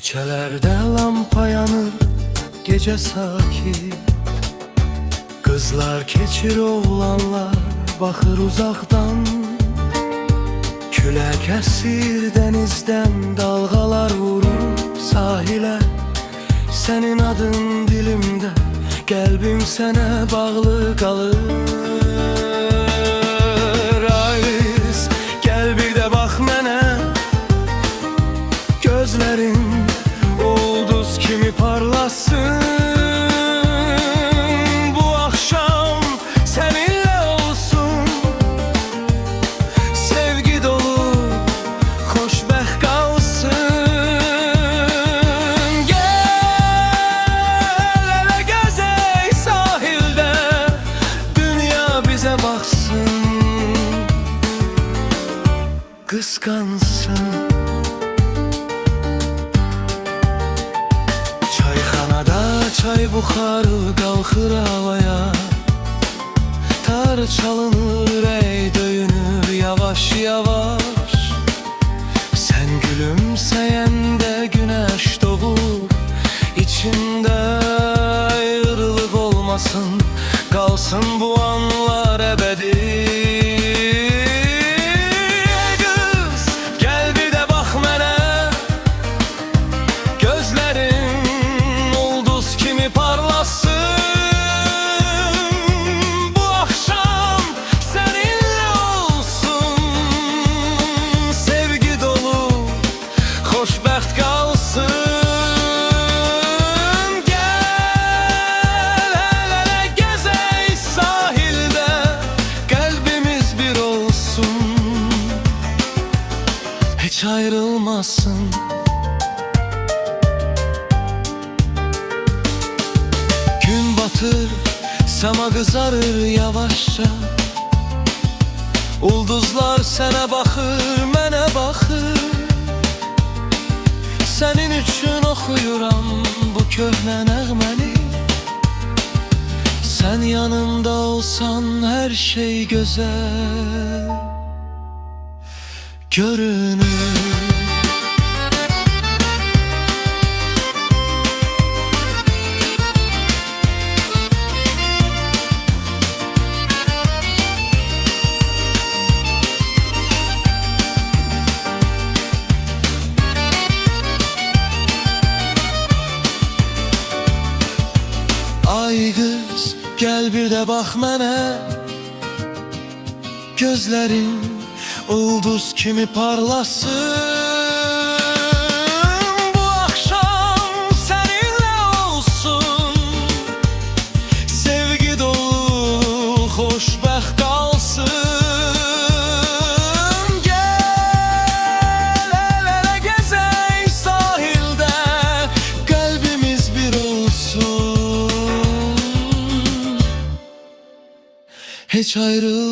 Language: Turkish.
Küçelerde lampa yanır, gece sakin. Kızlar keçir, oğlanlar bakır uzaktan. Külək əsir denizden, dalgalar vurur sahile. Senin adın dilimde, kalbim sana bağlı kalır. Ayız, gel bir de bak mənə. Gözlerin ulduz kimi parlasın. Bu akşam seninle olsun. Sevgi dolu, xoşbəxt qalsın. Gel elə gəzək sahildə, dünya bize baksın, kıskansın. Çay buxarı qalxır havaya, tar çalınır, ürək döyünür yavaş yavaş. Sen gülümsəyəndə günəş doğur, içində ayrılık olmasın, qalsın bu anlar əbədi. Qız, gəl bir də bax mənə. Gözlərin parlasın. Bu akşam seninle olsun. Sevgi dolu, xoşbəxt qalsın. Gel elə gəzək sahildə, kalbimiz bir olsun, hiç ayrılmasın. Gün batır, sema kızarır yavaşça. Ulduzlar sənə baxır, mənə baxır. Sənin üçün oxuyuram bu köhnə nəğməni. Sən yanımda olsan hər şey gözəl görünür. Ay kız, gel bir de bak mənə. Gözlerin ulduz kimi parlasın. Bu akşam seninle olsun. Sevgi dolu, xoşbəxt qalsın. Gel elə gəzək sahildə, kalbimiz bir olsun, hiç ayrılmasın.